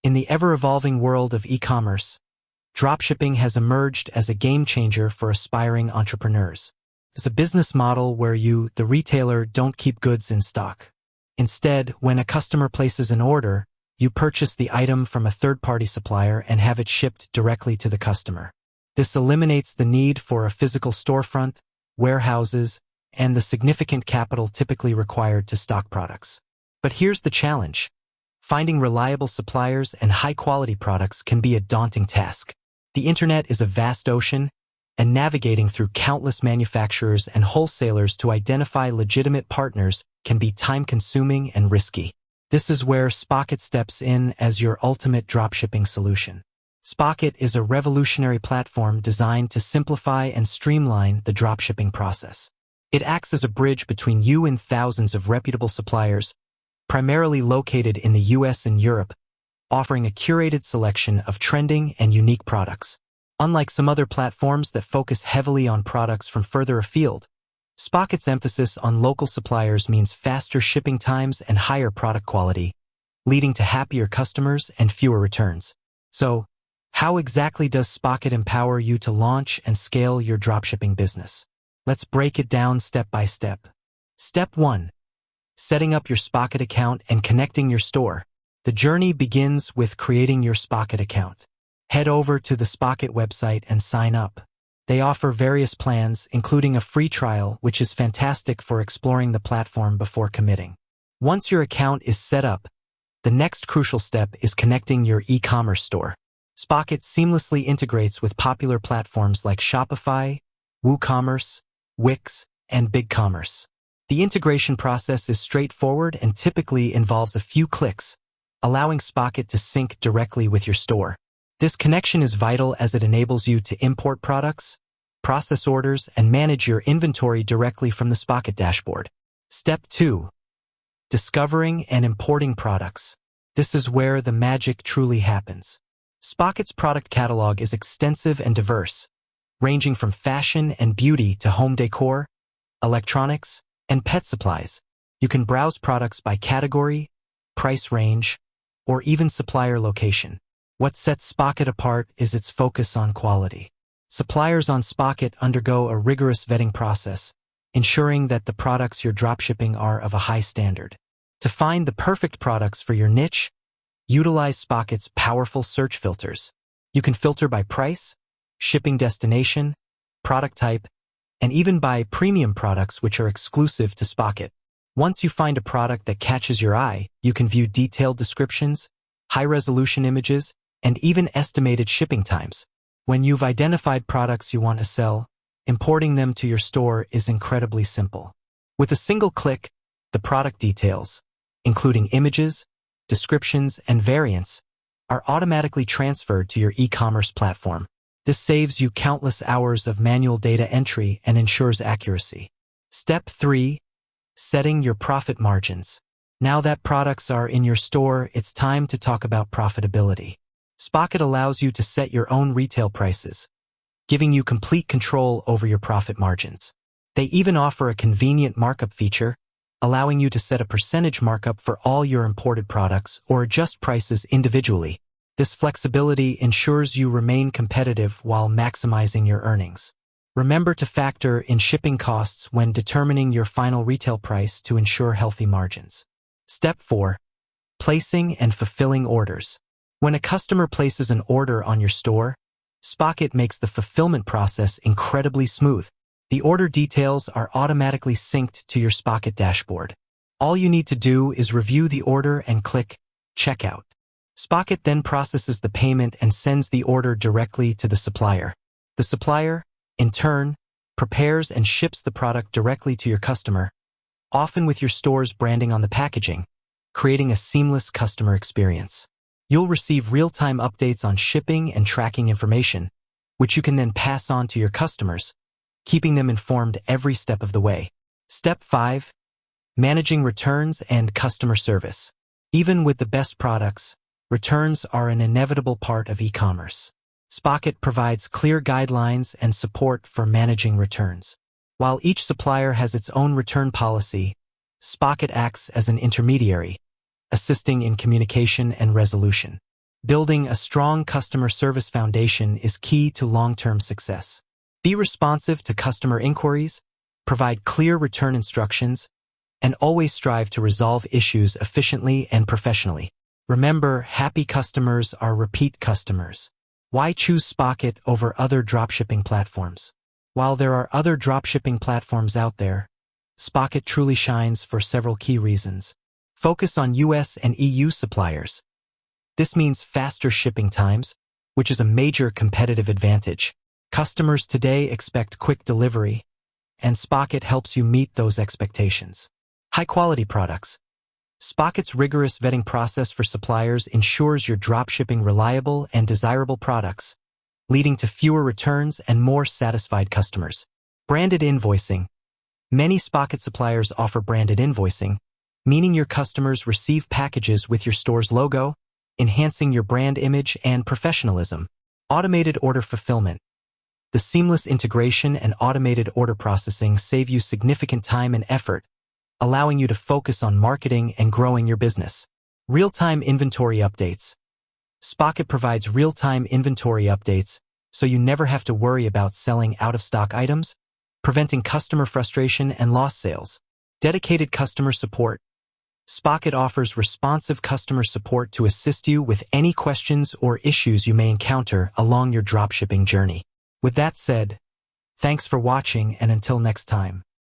In the ever-evolving world of e-commerce, dropshipping has emerged as a game-changer for aspiring entrepreneurs. It's a business model where you, the retailer, don't keep goods in stock. Instead, when a customer places an order, you purchase the item from a third-party supplier and have it shipped directly to the customer. This eliminates the need for a physical storefront, warehouses, and the significant capital typically required to stock products. But here's the challenge. Finding reliable suppliers and high-quality products can be a daunting task. The internet is a vast ocean, and navigating through countless manufacturers and wholesalers to identify legitimate partners can be time-consuming and risky. This is where Spocket steps in as your ultimate dropshipping solution. Spocket is a revolutionary platform designed to simplify and streamline the dropshipping process. It acts as a bridge between you and thousands of reputable suppliers, primarily located in the US and Europe, offering a curated selection of trending and unique products. Unlike some other platforms that focus heavily on products from further afield, Spocket's emphasis on local suppliers means faster shipping times and higher product quality, leading to happier customers and fewer returns. So, how exactly does Spocket empower you to launch and scale your dropshipping business? Let's break it down step by step. Step 1. Setting up your Spocket account and connecting your store. The journey begins with creating your Spocket account. Head over to the Spocket website and sign up. They offer various plans, including a free trial, which is fantastic for exploring the platform before committing. Once your account is set up, the next crucial step is connecting your e-commerce store. Spocket seamlessly integrates with popular platforms like Shopify, WooCommerce, Wix, and BigCommerce. The integration process is straightforward and typically involves a few clicks, allowing Spocket to sync directly with your store. This connection is vital as it enables you to import products, process orders, and manage your inventory directly from the Spocket dashboard. Step 2. Discovering and importing products. This is where the magic truly happens. Spocket's product catalog is extensive and diverse, ranging from fashion and beauty to home decor, electronics, and pet supplies. You can browse products by category, price range, or even supplier location. What sets Spocket apart is its focus on quality. Suppliers on Spocket undergo a rigorous vetting process, ensuring that the products you're dropshipping are of a high standard. To find the perfect products for your niche, utilize Spocket's powerful search filters. You can filter by price, shipping destination, product type, and even by premium products which are exclusive to Spocket. Once you find a product that catches your eye, you can view detailed descriptions, high-resolution images, and even estimated shipping times. When you've identified products you want to sell, importing them to your store is incredibly simple. With a single click, the product details, including images, descriptions, and variants, are automatically transferred to your e-commerce platform. This saves you countless hours of manual data entry and ensures accuracy. Step 3. Setting your profit margins. Now that products are in your store, it's time to talk about profitability. Spocket allows you to set your own retail prices, giving you complete control over your profit margins. They even offer a convenient markup feature, allowing you to set a percentage markup for all your imported products or adjust prices individually. This flexibility ensures you remain competitive while maximizing your earnings. Remember to factor in shipping costs when determining your final retail price to ensure healthy margins. Step 4. Placing and fulfilling orders. When a customer places an order on your store, Spocket makes the fulfillment process incredibly smooth. The order details are automatically synced to your Spocket dashboard. All you need to do is review the order and click Checkout. Spocket then processes the payment and sends the order directly to the supplier. The supplier, in turn, prepares and ships the product directly to your customer, often with your store's branding on the packaging, creating a seamless customer experience. You'll receive real-time updates on shipping and tracking information, which you can then pass on to your customers, keeping them informed every step of the way. Step 5. Managing returns and customer service. Even with the best products, returns are an inevitable part of e-commerce. Spocket provides clear guidelines and support for managing returns. While each supplier has its own return policy, Spocket acts as an intermediary, assisting in communication and resolution. Building a strong customer service foundation is key to long-term success. Be responsive to customer inquiries, provide clear return instructions, and always strive to resolve issues efficiently and professionally. Remember, happy customers are repeat customers. Why choose Spocket over other dropshipping platforms? While there are other dropshipping platforms out there, Spocket truly shines for several key reasons. Focus on US and EU suppliers. This means faster shipping times, which is a major competitive advantage. Customers today expect quick delivery, and Spocket helps you meet those expectations. High-quality products. Spocket's rigorous vetting process for suppliers ensures you're dropshipping reliable and desirable products, leading to fewer returns and more satisfied customers. Branded invoicing. Many Spocket suppliers offer branded invoicing, meaning your customers receive packages with your store's logo, enhancing your brand image and professionalism. Automated order fulfillment. The seamless integration and automated order processing save you significant time and effort, allowing you to focus on marketing and growing your business. Real-time inventory updates. Spocket provides real-time inventory updates, so you never have to worry about selling out-of-stock items, preventing customer frustration and lost sales. Dedicated customer support. Spocket offers responsive customer support to assist you with any questions or issues you may encounter along your dropshipping journey. With that said, thanks for watching, and until next time.